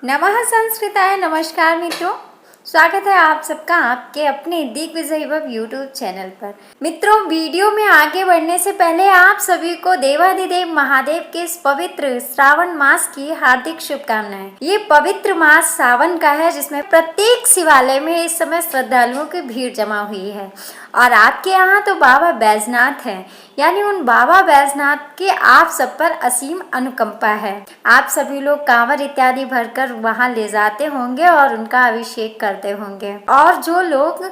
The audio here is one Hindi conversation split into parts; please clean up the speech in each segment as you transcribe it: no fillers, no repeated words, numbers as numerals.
नमः संस्कृताय। नमस्कार मित्रों, स्वागत है आप सबका आपके अपने दिग्विजय वैभव यूट्यूब चैनल पर। मित्रों, वीडियो में आगे बढ़ने से पहले आप सभी को देवाधिदेव महादेव के इस पवित्र श्रावण मास की हार्दिक शुभकामनाएं। ये पवित्र मास सावन का है, जिसमें प्रत्येक शिवालय में इस समय श्रद्धालुओं की भीड़ जमा हुई है। और आपके यहाँ तो बाबा बैजनाथ हैं, यानी उन बाबा बैजनाथ की आप सब पर असीम अनुकंपा है। आप सभी लोग कांवर इत्यादि भरकर वहां ले जाते होंगे और उनका अभिषेक करते होंगे। और जो लोग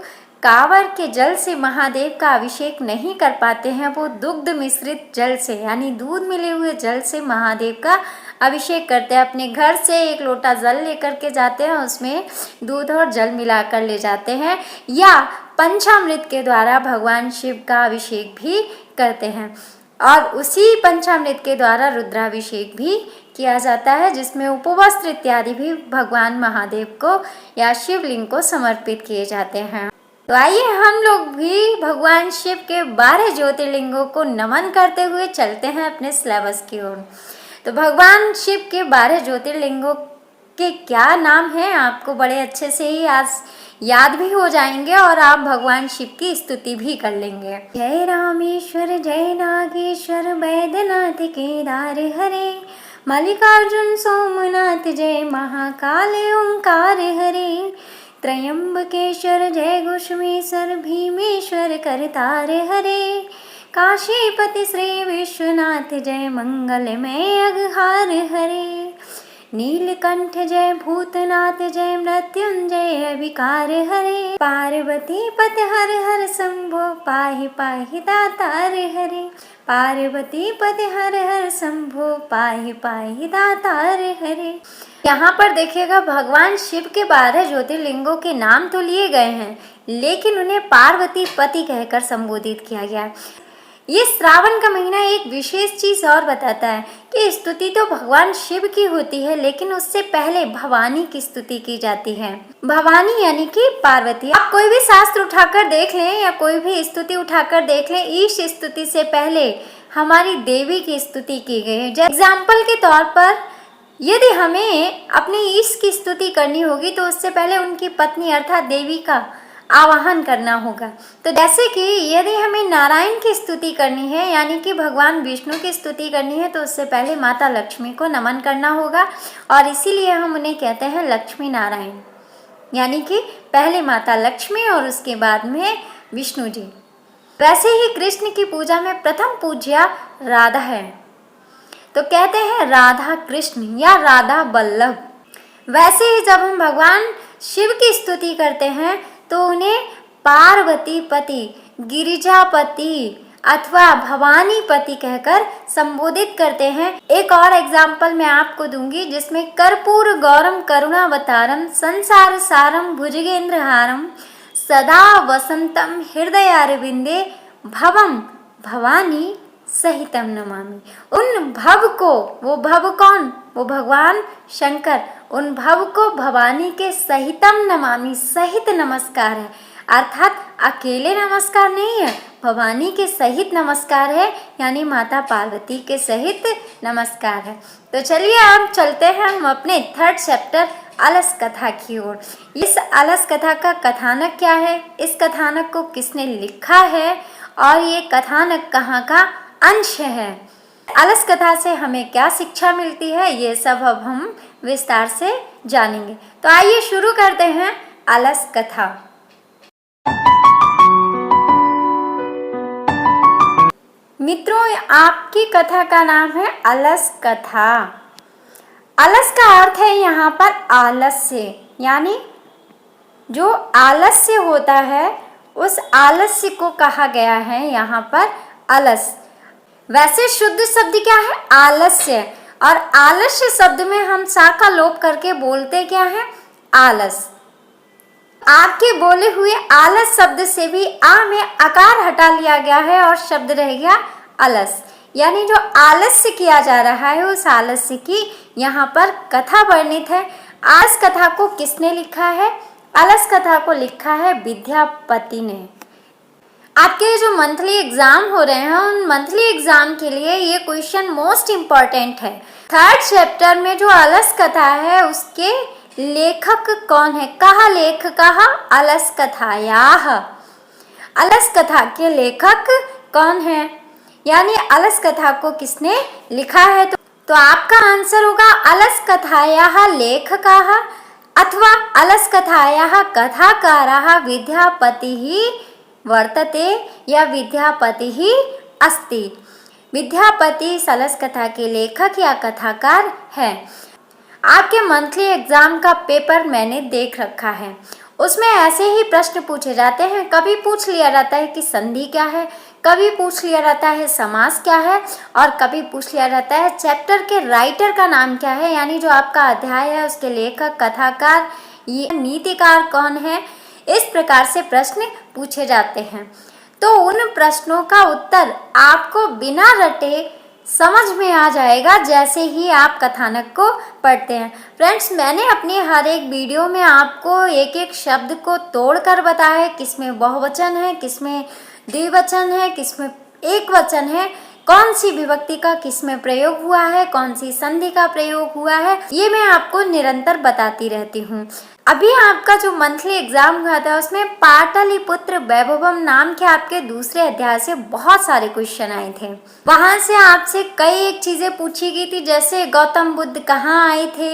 कांवर के जल से महादेव का अभिषेक नहीं कर पाते हैं, वो दुग्ध मिश्रित जल से यानी दूध मिले हुए जल से महादेव का अभिषेक करते हैं। अपने घर से एक लोटा जल लेकर के जाते हैं, उसमें दूध और जल मिलाकर ले जाते हैं, या पंचामृत के द्वारा भगवान शिव का अभिषेक भी करते हैं। और उसी पंचामृत के द्वारा रुद्राभिषेक भी किया जाता है, जिसमें उपवस्त्र इत्यादि भी भगवान महादेव को या शिवलिंग को समर्पित किए जाते हैं। तो आइए हम लोग भी भगवान शिव के 12 ज्योतिर्लिंगों को नमन करते हुए चलते हैं अपने सिलेबस की ओर। तो भगवान शिव के 12 ज्योतिर्लिंगों के क्या नाम हैं, आपको बड़े अच्छे से ही आज याद भी हो जाएंगे और आप भगवान शिव की स्तुति भी कर लेंगे। जय रामेश्वर, जय नागेश्वर, बैद्यनाथ केदार हरे, मल्लिकार्जुन सोमनाथ, जय महाकाल ओंकार हरे, त्रयंबकेश्वर, जय घुष्मेश्वर, भीमेश्वर करतार हरे, काशीपति श्री विश्वनाथ, जय मंगलमय अघहार हरे, नीलकंठ, जय भूतनाथ, जय मृत्युंजय विकार हरे, पार्वती पति हर हर शंभो, पाहि पाहि दातार हरे, पार्वती पति हर हर शंभो, पाहि पाहि दातार हरे। यहाँ पर देखिएगा, भगवान शिव के 12 ज्योतिर्लिंगों के नाम तो लिए गए हैं, लेकिन उन्हें पार्वती पति कहकर संबोधित किया गया। ये श्रावण का महीना एक विशेष चीज और बताता है कि स्तुति तो भगवान शिव की होती है, लेकिन उससे पहले भवानी की स्तुति की जाती है। भवानी यानी कि पार्वती। आप कोई भी शास्त्र उठाकर देख लें या कोई भी स्तुति उठाकर देख लें, ईश स्तुति से पहले हमारी देवी की स्तुति की गई है। एग्जाम्पल के तौर पर यदि हमें अपनी ईश की स्तुति करनी होगी तो उससे पहले उनकी पत्नी अर्थात देवी का आवाहन करना होगा। तो जैसे कि यदि हमें नारायण की स्तुति करनी है, यानी कि भगवान विष्णु की स्तुति करनी है, तो उससे पहले माता लक्ष्मी को नमन करना होगा, और इसीलिए हम उन्हें कहते हैं लक्ष्मी नारायण, यानी कि पहले माता लक्ष्मी और उसके बाद में विष्णु जी। वैसे ही कृष्ण की पूजा में प्रथम पूज्या राधा है, तो कहते हैं राधा कृष्ण या राधा बल्लभ। वैसे ही जब हम भगवान शिव की स्तुति करते हैं तो उन्हें पार्वती पति, गिरिजापति अथवा भवानी पति कहकर संबोधित करते हैं। एक और एग्जाम्पल मैं आपको दूंगी, जिसमें कर्पूर गौरम करुणावतारम संसार सारम भुजगेंद्रहारम सदा वसंतम हृदयारविंदे भवम भवानी सहितम नमामि। उन भव को, वो भव कौन, वो भगवान शंकर, उन भव को भवानी के सहितम नमामि, सहित नमस्कार है, अर्थात अकेले नमस्कार नहीं है, भवानी के सहित नमस्कार है, यानी माता पार्वती के सहित नमस्कार है। तो चलिए अब चलते हैं हम अपने 3rd चैप्टर अलस कथा की ओर। इस अलस कथा का कथानक क्या है, इस कथानक को किसने लिखा है, और ये कथानक कहाँ का अंश है, अलस कथा से हमें क्या शिक्षा मिलती है, ये सब अब हम विस्तार से जानेंगे। तो आइए शुरू करते हैं अलस कथा। मित्रों, आपकी कथा का नाम है अलस कथा। अलस का अर्थ है यहाँ पर आलस्य, यानी जो आलस्य होता है उस आलस्य को कहा गया है यहाँ पर अलस। वैसे शुद्ध शब्द क्या है, आलस्य, और आलस्य शब्द में हम सा का लोप करके बोलते क्या है, आलस। आपके बोले हुए आलस शब्द से भी आ में आकार हटा लिया गया है और शब्द रह गया अलस, यानी जो आलस्य किया जा रहा है उस आलस्य की यहाँ पर कथा वर्णित है। आज कथा को किसने लिखा है, अलस कथा को लिखा है विद्यापति ने। आपके जो मंथली एग्जाम हो रहे हैं उन मंथली एग्जाम के लिए ये क्वेश्चन मोस्ट इम्पॉर्टेंट है। थर्ड चैप्टर में जो अलस कथा है उसके लेखक कौन है? कहा लेख कहा अलस कथायाः। अलस कथा के लेखक कौन है, यानी अलस कथा को किसने लिखा है? तो आपका आंसर होगा अलस कथायाः लेखकः अथवा अलस कथायाः कथाकारः विद्यापतिः वर्तते या विद्यापतिः अस्ति। विद्यापति अलस कथा के लेखक या कथाकार है। आपके मंथली एग्जाम का पेपर मैंने देख रखा है, उसमें ऐसे ही प्रश्न पूछे जाते हैं। कभी पूछ लिया जाता है कि संधि क्या है, कभी पूछ लिया जाता है समास क्या है, और कभी पूछ लिया जाता है चैप्टर के राइटर का नाम क्या है, यानी जो आपका अध्याय है उसके लेखक, कथाकार, ये नीतिकार कौन है। इस प्रकार से प्रश्न पूछे जाते हैं। तो उन प्रश्नों का उत्तर आपको बिना रटे समझ में आ जाएगा जैसे ही आप कथानक को पढ़ते हैं। फ्रेंड्स, मैंने अपनी हर एक वीडियो में आपको एक एक शब्द को तोड़कर बताया है, किसमें बहुवचन है, किसमें द्विवचन है, किसमें एक वचन है, कौन सी विभक्ति का किसमें प्रयोग हुआ है, कौन सी संधि का प्रयोग हुआ है, ये मैं आपको निरंतर बताती रहती हूँ। अभी आपका जो मंथली एग्जाम हुआ था उसमें पाटलिपुत्र वैभवम नाम के आपके दूसरे अध्याय से बहुत सारे क्वेश्चन आए थे। वहां से आपसे कई एक चीजें पूछी गई थी, जैसे गौतम बुद्ध कहाँ आए थे,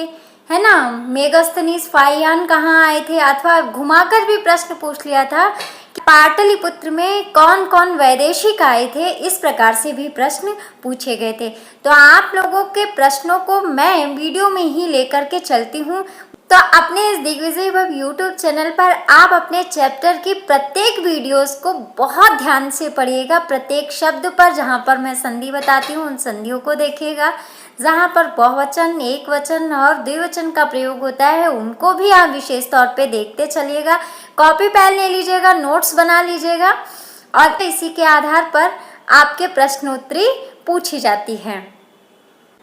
है ना, मेगस्थनीज फाहियान कहाँ आए थे, अथवा घुमाकर भी प्रश्न पूछ लिया था कि पाटलिपुत्र में कौन कौन वैदेशिक आए थे। इस प्रकार से भी प्रश्न पूछे गए थे। तो आप लोगों के प्रश्नों को मैं वीडियो में ही लेकर के चलती हूँ। तो अपने इस दिग्विजय वैभव यूट्यूब चैनल पर आप अपने चैप्टर की प्रत्येक वीडियोस को बहुत ध्यान से पढ़िएगा। प्रत्येक शब्द पर जहाँ पर मैं संधि बताती हूँ उन संधियों को देखिएगा। जहाँ पर बहुवचन, एक वचन और द्विवचन का प्रयोग होता है उनको भी आप विशेष तौर पे देखते चलिएगा। कॉपी पेन ले लीजिएगा, नोट्स बना लीजिएगा, और इसी के आधार पर आपके प्रश्नोत्तरी पूछी जाती है।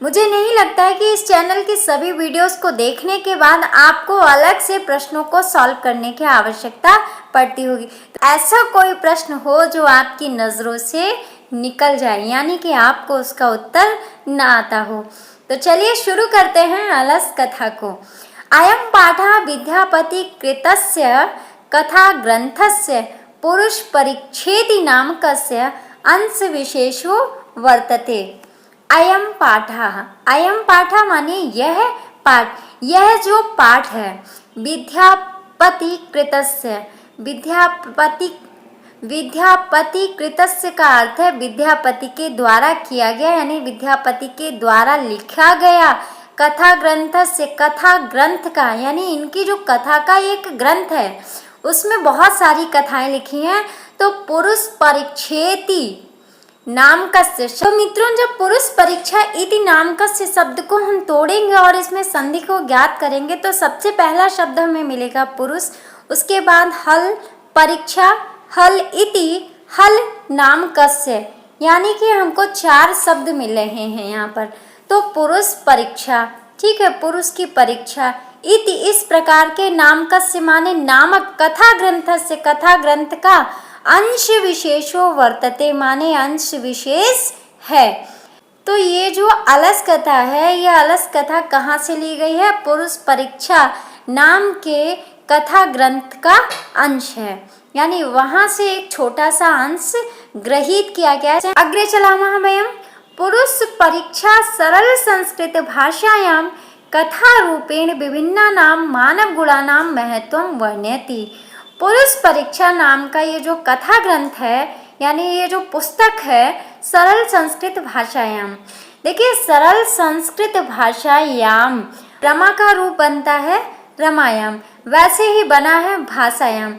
मुझे नहीं लगता है कि इस चैनल की सभी वीडियोस को देखने के बाद आपको अलग से प्रश्नों को सॉल्व करने की आवश्यकता पड़ती होगी। तो ऐसा कोई प्रश्न हो जो आपकी नज़रों से निकल जाए, यानी कि आपको उसका उत्तर ना आता हो। तो चलिए शुरू करते हैं अलस कथा को। अयं पाठः विद्यापति कृतस्य कथा ग्रंथस्य पुरुष परिच्छेदी नामकस्य अंश विशेषो वर्तते। अयं पाठः, अयं पाठः माने यह पाठ, यह जो पाठ है विद्यापति कृतस्य, विद्यापति कृतस्य का अर्थ है विद्यापति के द्वारा किया गया, यानी विद्यापति के द्वारा लिखा गया। कथा ग्रंथ से, कथा ग्रंथ का यानी इनकी जो कथा का एक ग्रंथ है उसमें बहुत सारी कथाएं लिखी हैं। तो पुरुष परिच्छेदी नामकस्य, तो मित्रों जब पुरुष परीक्षा इति नामकस्य शब्द को हम तोड़ेंगे और इसमें संधि को ज्ञात करेंगे तो सबसे पहला शब्द हमें मिलेगा पुरुष, उसके बाद हल परीक्षा, हल इति, हल नामकस्य, यानी कि हमको 4 शब्द मिल रहे हैं यहाँ पर। तो पुरुष परीक्षा, ठीक है, पुरुष की परीक्षा, इति इस प्रकार के नामकस्य माने नामक, कथा ग्रंथ से, कथा ग्रंथ का अंश विशेषो वर्तते माने अंश विशेष है। तो ये जो अलस कथा है, यह अलस कथा कहाँ से ली गई है? पुरुष परीक्षा नाम के कथा ग्रंथ का अंश है, यानी वहां से एक छोटा सा अंश ग्रहित किया गया है। अग्रे चलामः वयं पुरुष परीक्षा सरल संस्कृत भाषायां कथा रूपेण विभिन्नानां मानव गुणानां महत्वं वर्णयति। पुरुष परीक्षा नाम का ये जो कथा ग्रंथ है, यानी ये जो पुस्तक है सरल संस्कृत भाषायाम, देखिए सरल संस्कृत भाषायाम, रमा का रूप बनता है रमायाम, वैसे ही बना है भाषायाम।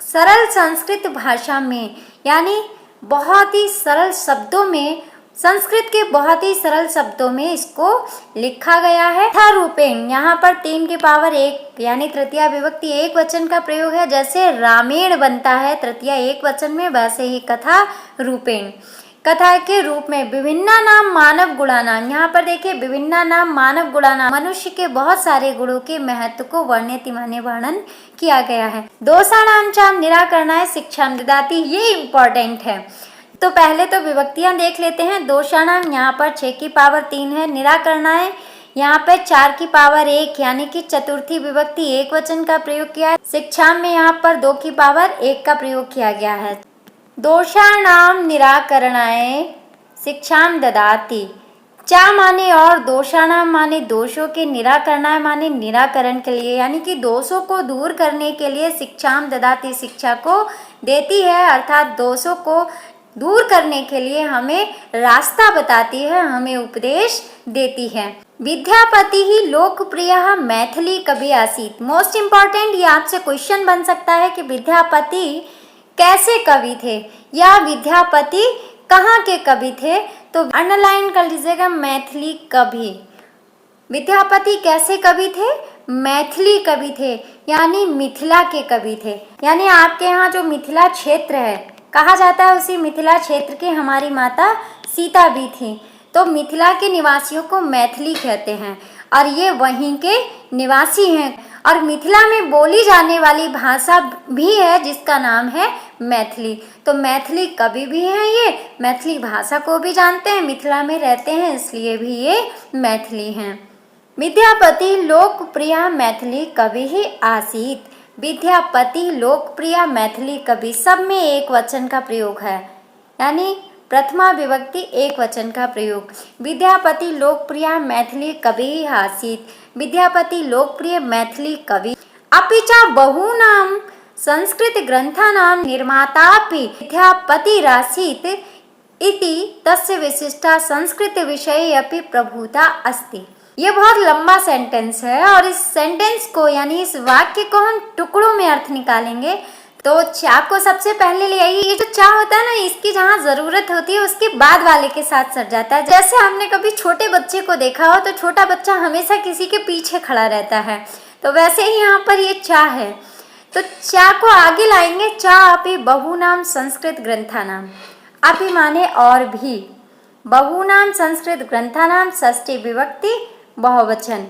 सरल संस्कृत भाषा में यानी बहुत ही सरल शब्दों में, संस्कृत के बहुत ही सरल शब्दों में इसको लिखा गया है। कथा रूपेण, यहाँ पर 3 की पावर 1 यानी तृतीया विभक्ति एक वचन का प्रयोग है। जैसे रामेण बनता है तृतीया एक वचन में, वैसे ही कथा रूपेण, कथा के रूप में। विभिन्ना नाम मानव गुणानाम, यहाँ पर देखिए विभिन्ना नाम मानव गुणानाम, मनुष्य के बहुत सारे गुणों के महत्व को वर्ण्यति माने वर्णन किया गया है। दोषाणाम चाम निराकरणाय शिक्षाम ददाति, ये इम्पोर्टेंट है। तो पहले तो विभक्तियां देख लेते हैं। दोषाणाम यहाँ पर 6 की पावर 3 है, निराकरणाय यहाँ पे 4 की पावर 1 यानी कि चतुर्थी विभक्ति एक वचन का प्रयोग किया है। शिक्षाम में यहाँ पर 2 की पावर 1 का प्रयोग किया गया है। दोषाणाम निराकरणाय शिक्षाम ददाति, चा माने और, दोषाणाम माने दोषों के, निराकरणाय माने निराकरण के लिए, यानी कि दोषों को दूर करने के लिए शिक्षाम ददाति शिक्षा को देती है, अर्थात दोषों को दूर करने के लिए हमें रास्ता बताती है, हमें उपदेश देती है। विद्यापति ही लोकप्रिय मैथिली कवि आसीत। मोस्ट इम्पॉर्टेंट, ये आपसे क्वेश्चन बन सकता है कि विद्यापति कैसे कवि थे या विद्यापति कहाँ के कवि थे, तो अंडरलाइन कर लीजिएगा मैथिली कवि। विद्यापति कैसे कवि थे? मैथिली कवि थे, यानी मिथिला के कवि थे। यानी आपके यहाँ जो मिथिला क्षेत्र है, कहा जाता है उसी मिथिला क्षेत्र की हमारी माता सीता भी थी। तो मिथिला के निवासियों को मैथिली कहते हैं और ये वहीं के निवासी हैं। और मिथिला में बोली जाने वाली भाषा भी है जिसका नाम है मैथिली। तो मैथिली कवि भी हैं, ये मैथिली भाषा को भी जानते हैं, मिथिला में रहते हैं, इसलिए भी ये मैथिली हैं। विद्यापति लोकप्रिय मैथिली कवि ही आसीत। विद्यापति लोकप्रिय मैथिली कवि, सब में एक वचन का प्रयोग है, यानी प्रथमा विभक्ति एक वचन का प्रयोग। विद्यापति लोकप्रिय मैथिली कवि आसीत। विद्यापति लोकप्रिय मैथिली कवि। अपि च बहूनां संस्कृत ग्रंथानां निर्मातापि विद्यापतिरासीत् इति तस्य विशिष्टा संस्कृत विषये अपि प्रभुता अस्ति। ये बहुत लंबा सेंटेंस है और इस सेंटेंस को यानी इस वाक्य को हम टुकड़ों में अर्थ निकालेंगे। तो चा को सबसे पहले ले आइए। ये जो चा होता है ना, इसकी जहाँ जरूरत होती है उसके बाद वाले के साथ सट जाता है। जैसे हमने कभी छोटे बच्चे को देखा हो तो छोटा बच्चा हमेशा किसी के पीछे खड़ा रहता है, तो वैसे ही यहाँ पर ये चा है। तो चा को आगे लाएंगे। चा अपि बहुनाम संस्कृत ग्रंथानाम, अपि माने और भी, बहुनाम संस्कृत ग्रंथानाम षष्ठी विभक्ति बहुवचन।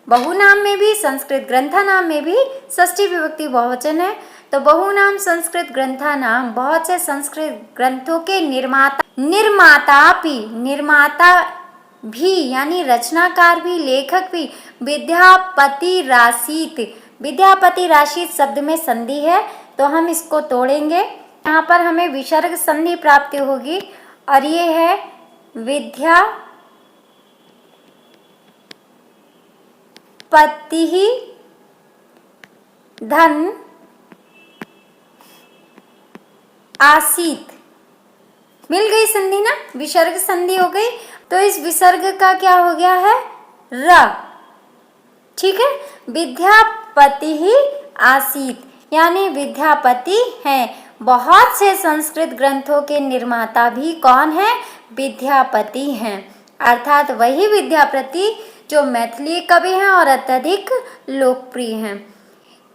बहुनाम में भी संस्कृत ग्रंथानाम में भी षष्ठी विभक्ति बहुवचन है। तो बहुनाम संस्कृत ग्रंथानाम, बहुत से संस्कृत ग्रंथों के निर्माता, निर्माता भी यानी रचनाकार भी, लेखक भी। विद्यापति राशीत, विद्यापति राशीत शब्द में संधि है तो हम इसको तोड़ेंगे। यहाँ पर हमें विसर्ग संधि प्राप्त होगी और ये है विद्यापति धन आसीत। मिल गई संधि ना, विसर्ग संधि हो गई। तो इस विसर्ग का क्या हो गया है? र। ठीक है, विद्यापति ही आसीत यानी विद्यापति हैं। बहुत से संस्कृत ग्रंथों के निर्माता भी कौन है? विद्यापति हैं, अर्थात वही विद्यापति जो मैथिली कवि हैं और अत्यधिक लोकप्रिय हैं।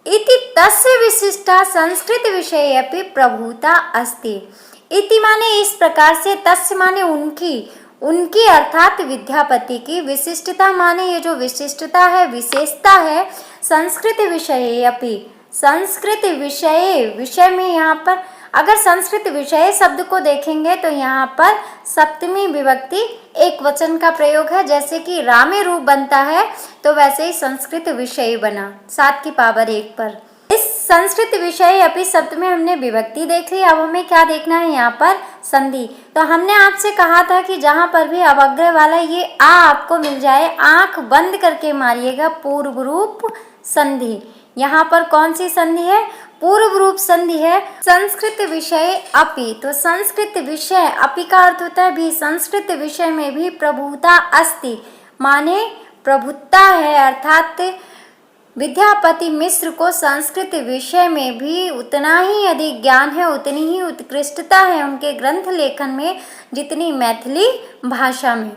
इति तस्य विशिष्टा संस्कृत विषये अपि प्रभुता अस्ति। इति माने इस प्रकार से, तस्य माने उनकी अर्थात विद्यापति की, विशिष्टता माने ये जो विशिष्टता है, विशेषता है। संस्कृत विषये अपि, संस्कृत विषय में यहाँ पर अगर संस्कृत विषय शब्द को देखेंगे तो यहाँ पर सप्तमी विभक्ति एक वचन का प्रयोग है। जैसे कि रामे रूप बनता है तो वैसे ही संस्कृत विषय बना 7 की पावर 1 पर। इस संस्कृत विषय अपि शब्द में हमने विभक्ति देख ली। अब हमें क्या देखना है? यहाँ पर संधि। तो हमने आपसे कहा था कि जहाँ पर भी अवग्रह वाला ये आ आपको मिल जाए, आंख बंद करके मारिएगा, पूर्व रूप संधि। यहाँ पर कौन सी संधि है? पूर्व रूप संधि है। संस्कृत विषय अपि, तो संस्कृत विषय अपि का अर्थ होता है भी, संस्कृत विषय में भी प्रभुता अस्ति माने प्रभुता है, अर्थात विद्यापति मिश्र को संस्कृत विषय में भी उतना ही अधिक ज्ञान है, उतनी ही उत्कृष्टता है उनके ग्रंथ लेखन में जितनी मैथिली भाषा में।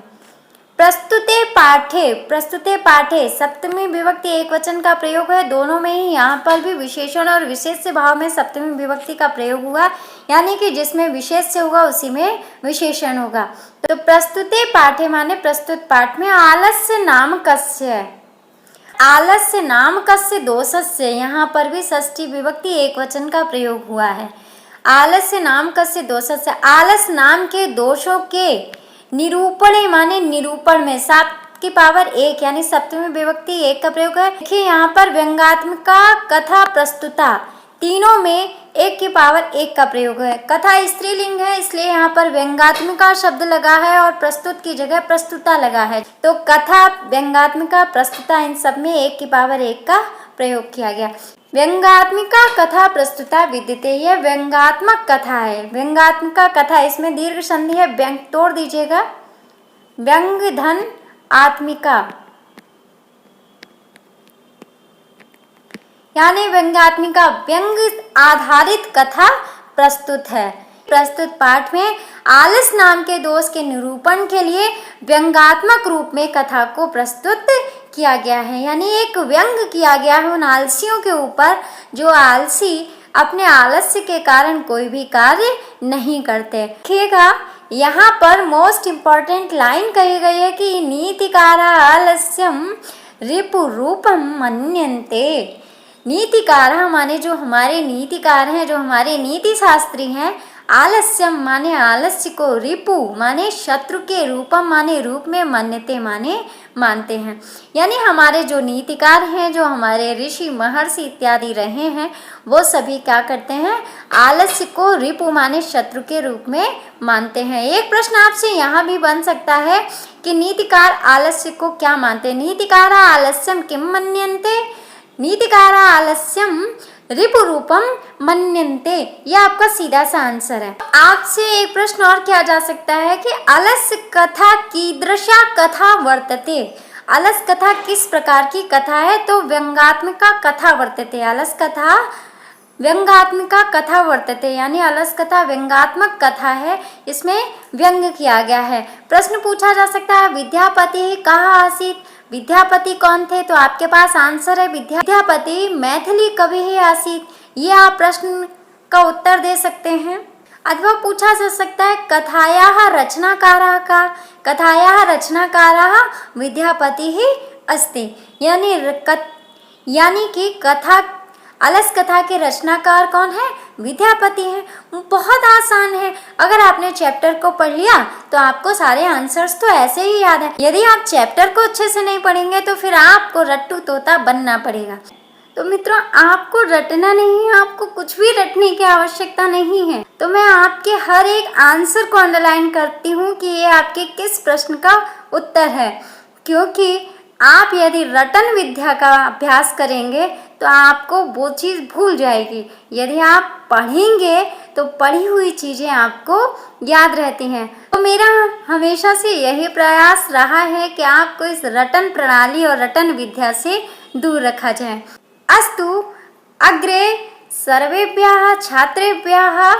प्रस्तुते पाठे सप्तमी विभक्ति एक वचन का प्रयोग है। दोनों में ही यहाँ पर भी विशेषण और विशेष भाव में सप्तमी विभक्ति का प्रयोग हुआ, यानी कि जिसमें विशेष से होगा उसी में विशेषण होगा। तो प्रस्तुते पाठे माने प्रस्तुत पाठ में आलस्य नाम कस्य, आलस्य नाम कस्य दोषस्य, यहाँ पर भी षष्ठी विभक्ति एक वचन का प्रयोग हुआ है। आलस्य नाम कस्य दोषस्य, आलस नाम के दोषों के निरूपणे माने निरूपण में 7 की पावर 1 यानी सप्तमी विभक्ति 1 का प्रयोग है। देखिए यहाँ पर व्यंग्यात्मिका कथा प्रस्तुता, तीनों में 1 की पावर 1 का प्रयोग है। कथा स्त्रीलिंग है इसलिए यहाँ पर व्यंग्यात्मिका शब्द लगा है और प्रस्तुत की जगह प्रस्तुता लगा है। तो कथा, व्यंग्यात्मिका, प्रस्तुता इन सब में 1 की पावर 1 का प्रयोग किया गया। व्यंग्यात्मिका कथा प्रस्तुता विद्यते, यह व्यंग्यात्मक कथा है। व्यंग्यात्मिका कथा, इसमें दीर्घ संधि है, व्यंग तोड़ दीजिएगा, व्यंग धन आत्मिका, यानी व्यंग्यात्मिका व्यंग आधारित कथा प्रस्तुत है। प्रस्तुत पाठ में आलस नाम के दोष के निरूपण के लिए व्यंग्यात्मक रूप में कथा को प्रस्तुत किया गया है, यानी एक व्यंग किया गया है उन आलसियों के ऊपर जो आलसी अपने आलस्य के कारण कोई भी कार्य नहीं करते। देखिएगा यहाँ पर मोस्ट इम्पॉर्टेंट लाइन कही गई है कि नीतिकारा आलस्यम रिपु रूपम मन्यन्ते। नीतिकारा माने जो हमारे नीतिकार हैं, जो हमारे नीति शास्त्री हैं, आलस्यम माने आलस्य को, रिपु माने शत्रु के, रूपम माने रूप में, मन्यते माने मानते हैं। यानी हमारे जो नीतिकार हैं, जो हमारे ऋषि महर्षि इत्यादि रहे हैं, वो सभी क्या करते हैं, आलस्य को रिपु माने शत्रु के रूप में मानते हैं। एक प्रश्न आपसे यहाँ भी बन सकता है कि नीतिकार आलस्य को क्या मानते हैं। नीतिकारा आलस्यम किम मन्यन्ते, नीतिकारा आलस्यम रिपु रूपम मन्यन्ते, यह आपका सीधा सा आंसर है। आपसे एक प्रश्न और किया जा सकता है कि अलस कथा कीदृशा कथा वर्तते, अलस कथा किस प्रकार की कथा है, तो व्यंग्यात्मिका कथा वर्तते, अलस कथा व्यंग्यात्मिका कथा वर्तते, यानी अलस कथा व्यंग्यात्मक कथा है, इसमें व्यंग किया गया है। प्रश्न पूछा जा सकता है विद्यापति कहाँ आसीत, विद्यापति कौन थे, तो आपके पास आंसर है विद्यापति मैथिली कवि ही आसीत, ये आप प्रश्न का उत्तर दे सकते हैं। अथवा पूछा जा सकता है कथायाः रचनाकारः का, कथायाः रचनाकारः विद्यापति ही अस्ति, यानी कि कथा अलस कथा के रचनाकार कौन है, विद्यापति हैं। बहुत आसान है, अगर आपने चैप्टर को पढ़ लिया तो आपको सारे आंसर्स तो ऐसे ही याद है। यदि आप चैप्टर को अच्छे से नहीं पढ़ेंगे तो फिर आपको रट्टू तोता बनना पड़ेगा। तो मित्रों आपको रटना नहीं है, आपको कुछ भी रटने की आवश्यकता नहीं है। तो मैं आपके हर एक आंसर को अंडरलाइन करती हूँ कि ये आपके किस प्रश्न का उत्तर है, क्योंकि आप यदि रटन विद्या का अभ्यास करेंगे तो आपको वो चीज़ भूल जाएगी। यदि आप पढ़ेंगे तो पढ़ी हुई चीज़ें आपको याद रहती हैं। तो मेरा हमेशा से यही प्रयास रहा है कि आपको इस रटन प्रणाली और रटन विद्या से दूर रखा जाए। अस्तु अग्रे सर्वेभ्यः छात्रेभ्यः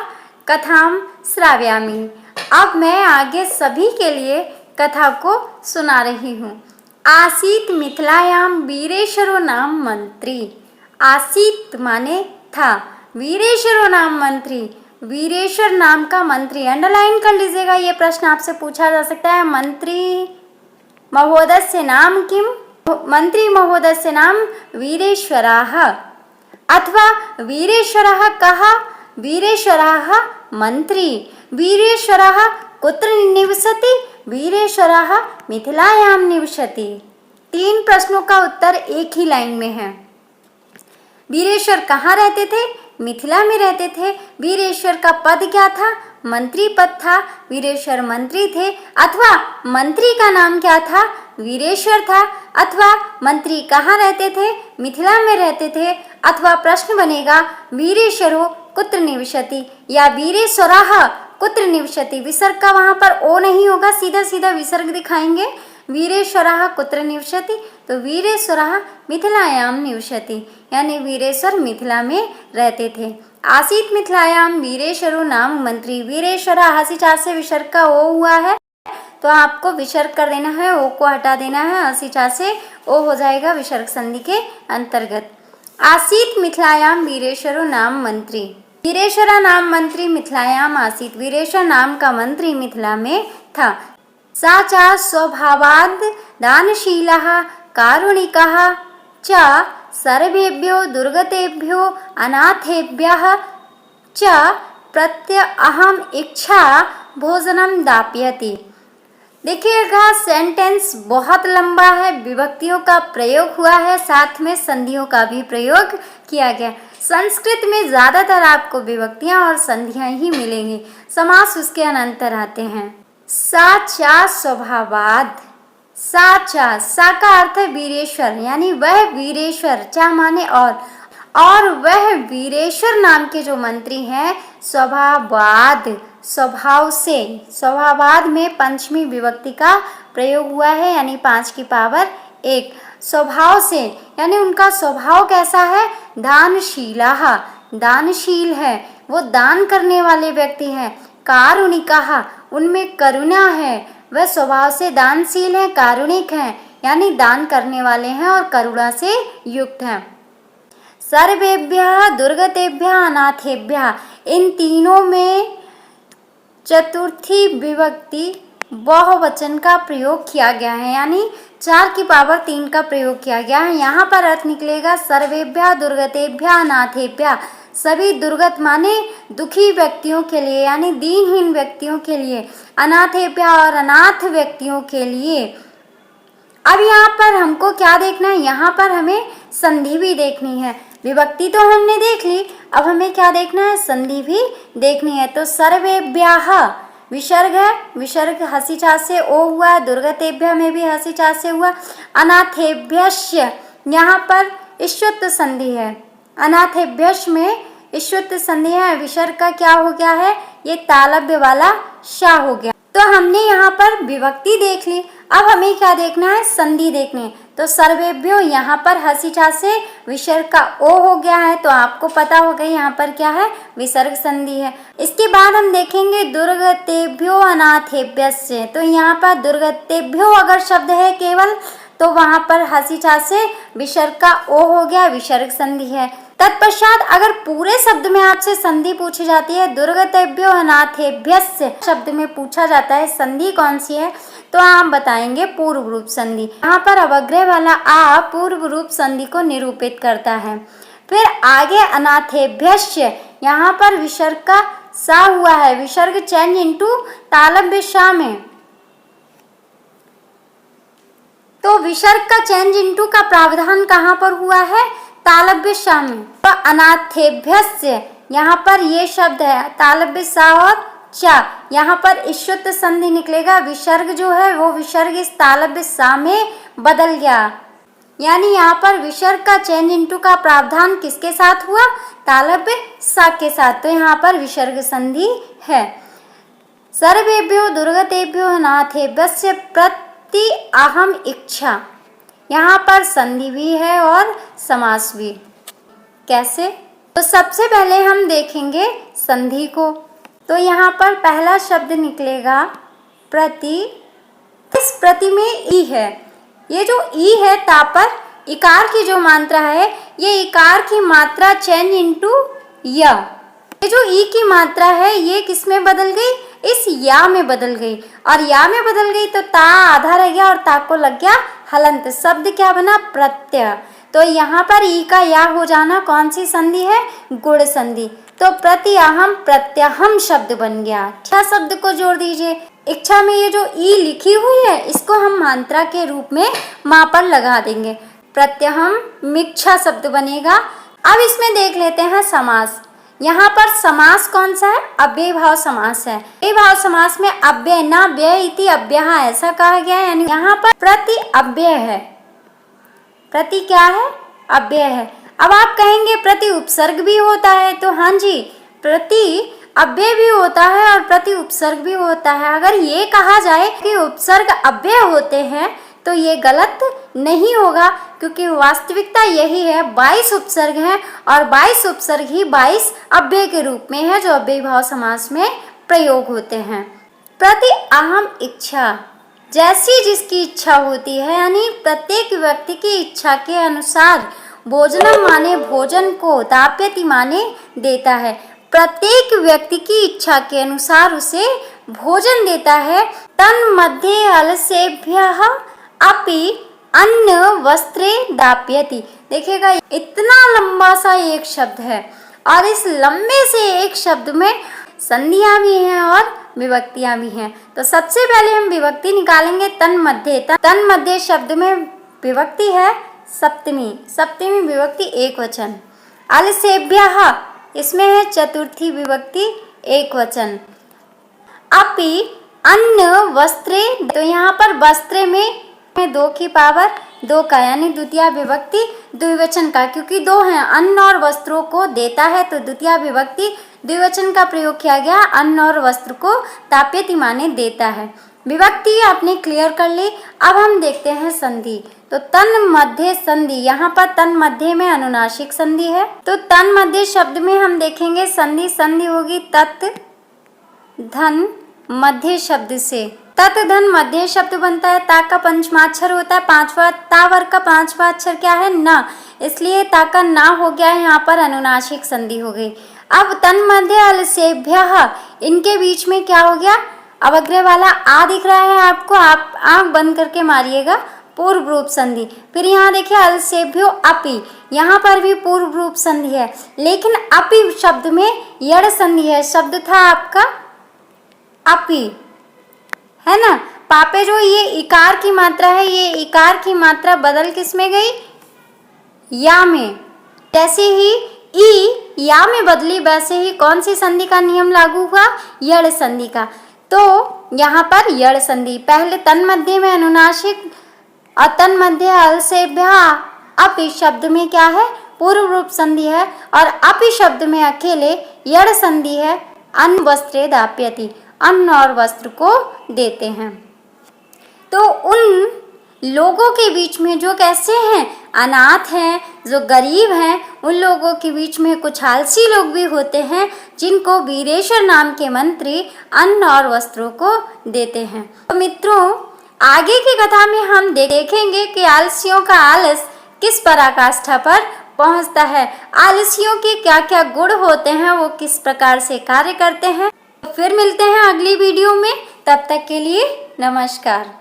कथां श्रावयामि। अब मैं आगे सभी के लिए कथा को सुना रही हूँ। आसीत मिथिलायां वीरेशरो नाम मंत्री, आसीत माने था, वीरेशरो नाम मंत्री, वीरेश्वर नाम का मंत्री। अंडरलाइन कर लीजिएगा, ये प्रश्न आपसे पूछा जा सकता है। मंत्री महोदयस्य नाम किम, मंत्री महोदयस्य नाम वीरेश्वराः, अथवा वीरेश्वरः कः, वीरेश्वरः मंत्री, वीरेश्वरः कुत्र निवसति, वीरेश्वरः मिथिलायां निवसति। 3 प्रश्नों का उत्तर एक ही लाइन में है। वीरेश्वर कहाँ रहते थे, मिथिला में रहते थे। वीरेश्वर का पद क्या था, मंत्री पद था, वीरेश्वर मंत्री थे। अथवा मंत्री का नाम क्या था, वीरेश्वर था। अथवा मंत्री कहाँ रहते थे, मिथिला में रहते थे। अथवा प्रश्न बनेगा वीरेश्वरो कुत्र निवसति, या वीरेश्वरः कुत्र निवसति। विसर्ग का वहाँ पर ओ नहीं होगा, सीधा सीधा विसर्ग दिखाएंगे। वीरेश्वरः कुत्र निवसति, तो वीरेश्वरः मिथिलायां निवसति, यानी वीरेश्वर मिथिला में रहते थे। आसीत मिथिलायां वीरेश्वरो नाम मंत्री, वीरेश्वरः हसी चार से विसर्ग का ओ हुआ है, तो आपको विसर्ग कर देना है, ओ को हटा देना है, हसी चा से ओ हो जाएगा विसर्ग संधि के अंतर्गत। आसीत मिथिलायाम वीरेश्वरो नाम मंत्री। वीरेश्वरा नाम मंत्री मिथिलायाम आसीत। वीरेश्वर नाम का मंत्री मिथिला में था। सा च स्वभावाद् दानशीलः कारुणिकः च सर्वेभ्यो दुर्गतेभ्यो अनाथेभ्यः च प्रत्यहम इच्छा भोजनम दापयति। देखिएगा सेंटेंस बहुत लंबा है, विभक्तियों का प्रयोग हुआ है, साथ में संधियों का भी प्रयोग किया गया। संस्कृत में ज़्यादातर आपको विभक्तियां और संधियां ही मिलेंगी, समास उसके अनंतर आते हैं। सा चा स्वभावाद। सा चा, सा का अर्थ है वीरेश्वर, यानी वह वीरेश्वर, चा माने और वह वीरेश्वर नाम के जो मंत्री हैं स्वभावाद, स्वभाव से, स्वभावाद में पंचमी विभक्ति का प्रयोग हुआ है, यानी 5 की पावर 1। स्वभाव से यानी उनका स्वभाव कैसा है, दानशीलाः, दानशील है, वो दान करने वाले व्यक्ति हैं। कारुणिकाः, उनमें करुणा है, वह स्वभाव से दानशील है, कारुणिक हैं, यानी दान करने वाले हैं और करुणा से युक्त हैं। सर्वेभ्यः दुर्गतेभ्यः अनाथेभ्यः, इन तीनों में चतुर्थी विभक्ति बहुवचन का प्रयोग किया गया है, यानी 4 की पावर 3 का प्रयोग किया गया है। यहाँ पर अर्थ निकलेगा सर्वेभ्यः दुर्गतेभ्यः अनाथेभ्यः, सभी दुर्गत माने दुखी व्यक्तियों के लिए, यानी दीनहीन व्यक्तियों के लिए, अनाथेभ्यः और अनाथ व्यक्तियों के लिए। अब यहाँ पर हमको क्या देखना है, यहाँ पर हमें संधि भी देखनी है। विभक्ति तो हमने देख ली, अब हमें क्या देखना है, संधि भी देखनी है। तो सर्वेभ्यः विसर्ग है, विसर्ग हसी चा से ओ हुआ, दुर्गतेभ्यः में भी हसी चा से हुआ। अनाथेभ्यश्च, यहाँ पर ईश्वत संधि है, अनाथेभ्यश में ईश्वत संधि है, विसर्ग का क्या हो गया है, ये तालव्य वाला शा हो गया। तो हमने यहाँ पर विभक्ति देख ली, अब हमें क्या देखना है, संधि देखनी है। तो सर्वेभ्यो यहाँ पर हसी चा से विसर्ग का ओ हो गया है, तो आपको पता हो गया यहाँ पर क्या है, विसर्ग संधि है। इसके बाद हम देखेंगे दुर्गतेभ्यो अनाथेभ्यस्य। तो यहाँ पर दुर्गतेभ्यो अगर शब्द है केवल, तो वहाँ पर हसी चा से विसर्ग का ओ हो गया, विसर्ग संधि है। तत्पश्चात अगर पूरे शब्द में आपसे संधि पूछी जाती है, दुर्गतेभ्यो अनाथेभ्यस्य शब्द में पूछा जाता है संधि कौन सी है, तो आप बताएंगे पूर्व रूप संधि। यहाँ पर अवग्रह वाला आ पूर्व रूप संधि को निरूपित करता है। फिर आगे अनाथेभ्यस्य, यहाँ पर विसर्ग का सा हुआ है, विसर्ग चेंज इनटू तालव्य शा में। तो विसर्ग का चेंज इनटू का प्रावधान कहाँ पर हुआ है, तालव्य शा में। तो अनाथेभ्यस्य, यहाँ पर ये शब्द है तालव्य सा और चा, यहाँ पर ईश्वत संधि निकलेगा, विसर्ग जो है वो विसर्ग इस तालव्य सा में बदल गया, यानी यहाँ पर विसर्ग का चेंज इनटू का प्रावधान किसके साथ हुआ, तालव्य सा के साथ। तो यहाँ पर विसर्ग संधि है। सर्वेभ्यो दुर्गतेभ्यो अनाथेभ्यस्य प्रति अहम इच्छा, यहाँ पर संधि भी है और समास भी। कैसे, तो सबसे पहले हम देखेंगे संधि को। तो यहाँ पर पहला शब्द निकलेगा प्रति। इस प्रति में ई है, ये जो ई है ता पर इकार की जो मात्रा है, ये इकार की मात्रा चेंज इनटू या। ये जो ई की मात्रा है ये किस में बदल गई, इस या में बदल गई, और या में बदल गई तो ता आधा रह गया और ता को लग गया हलंत, शब्द क्या बना, प्रत्यय। तो यहाँ पर ई का या हो जाना कौन सी संधि है, गुण संधि। तो प्रति अहम प्रत्यहम शब्द बन गया। इच्छा शब्द को जोड़ दीजिए, इच्छा में ये जो ई लिखी हुई है इसको हम मात्रा के रूप में मां पर लगा देंगे, प्रत्यहम मिच्छा शब्द बनेगा। अब इसमें देख लेते हैं समास। यहाँ पर समास कौन सा है, अव्यय भाव समास है। अव्यय भाव समास में अव्यय न व्यय इति अव्ययः ऐसा कहा गया है, यानी यहाँ पर प्रति अव्यय है, प्रति क्या है, अव्यय है। अब आप कहेंगे प्रति उपसर्ग भी होता है, तो हाँ जी, प्रति अव्यय भी होता है और प्रति उपसर्ग भी होता है। अगर ये कहा जाए कि उपसर्ग अव्यय होते हैं तो ये गलत नहीं होगा, क्योंकि वास्तविकता यही है 22 उपसर्ग हैं और 22 उपसर्ग ही 22 अव्यय के रूप में है जो अव्यय भाव समास में प्रयोग होते हैं। प्रति अहम इच्छा, जैसी जिसकी इच्छा होती है, यानी प्रत्येक व्यक्ति की इच्छा के अनुसार भोजनम माने भोजन को, दाप्यति माने देता है। प्रत्येक व्यक्ति की इच्छा के अनुसार उसे भोजन देता है। तन्मध्ये अलसेभ्यः अपि अन्न वस्त्रे दाप्यति। देखिएगा इतना लंबा सा एक शब्द है और इस लंबे से एक शब्द में संधियां भी हैं और विभक्तियां भी हैं। तो सबसे पहले हम विभक्ति निकालेंगे तन्मध्ये। तन्मध्ये शब्द में विभक्ति है सप्तमी, सप्तमी विभक्ति एक वचन। अलसेभ्यः इसमें है चतुर्थी विभक्ति एक वचन। अपि अन्न वस्त्रे, तो यहाँ पर वस्त्रे में दो की पावर दो का, यानी द्वितीय विभक्ति द्विवचन का, क्योंकि दो हैं, अन्न और वस्त्रों को देता है तो द्वितीय विभक्ति द्विवचन का प्रयोग किया गया। अन्न और वस्त्र को दाप्यति माने देता है। विभक्ति आपने क्लियर कर ली। अब हम देखते हैं संधि। तो तन्मध्ये संधि, यहाँ पर तन्मध्ये में अनुनासिक संधि है, तो तन्मध्ये शब्द में हम देखेंगे संधि। संधि होगी तत् धन मध्य शब्द से। तत् धन मध्य शब्द बनता है। ता का पंचमाक्षर होता है, पांचवा ता वर्ग का पांचवा अक्षर क्या है न, इसलिए ता का ना हो गया है, यहाँ पर अनुनासिक संधि हो गई। अब तन्मध्ये अलसेभ्यः, इनके बीच में क्या हो गया, अवग्रह वाला आ दिख रहा है आपको, आप आंख बंद करके मारिएगा, पूर्व रूप संधि। फिर यहाँ देखिए अलसेभ्यो अपि, यहाँ पर भी पूर्व रूप संधि है, लेकिन अपि शब्द में यड़ संधि है। शब्द था आपका अपि, है ना। पापे जो ये इकार की मात्रा है, ये इकार की मात्रा बदल किस में गई, या में। जैसे ही ई या में बदली, वैसे ही कौन सी संधि का नियम लागू हुआ, यड़ संधि का। तो यहाँ पर यड़ संधि, पहले तन्मध्ये में अनुनासिक और तन्मध्ये अलसेभ्यः, अपि शब्द में क्या है, पूर्व रूप संधि है, और अपि शब्द में अकेले यड़ संधि है। अन्न वस्त्रे दाप्यति, अन्न और वस्त्र को देते हैं। तो उन लोगों के बीच में जो कैसे हैं, अनाथ हैं, जो गरीब हैं, उन लोगों के बीच में कुछ आलसी लोग भी होते हैं, जिनको वीरेश्वर नाम के मंत्री अन्न और वस्त्रों को देते हैं। तो मित्रों, आगे की कथा में हम देखेंगे कि आलसियों का आलस किस पराकाष्ठा पर पहुंचता है, आलसियों के क्या क्या गुण होते हैं, वो किस प्रकार से कार्य करते हैं। तो फिर मिलते हैं अगली वीडियो में, तब तक के लिए नमस्कार।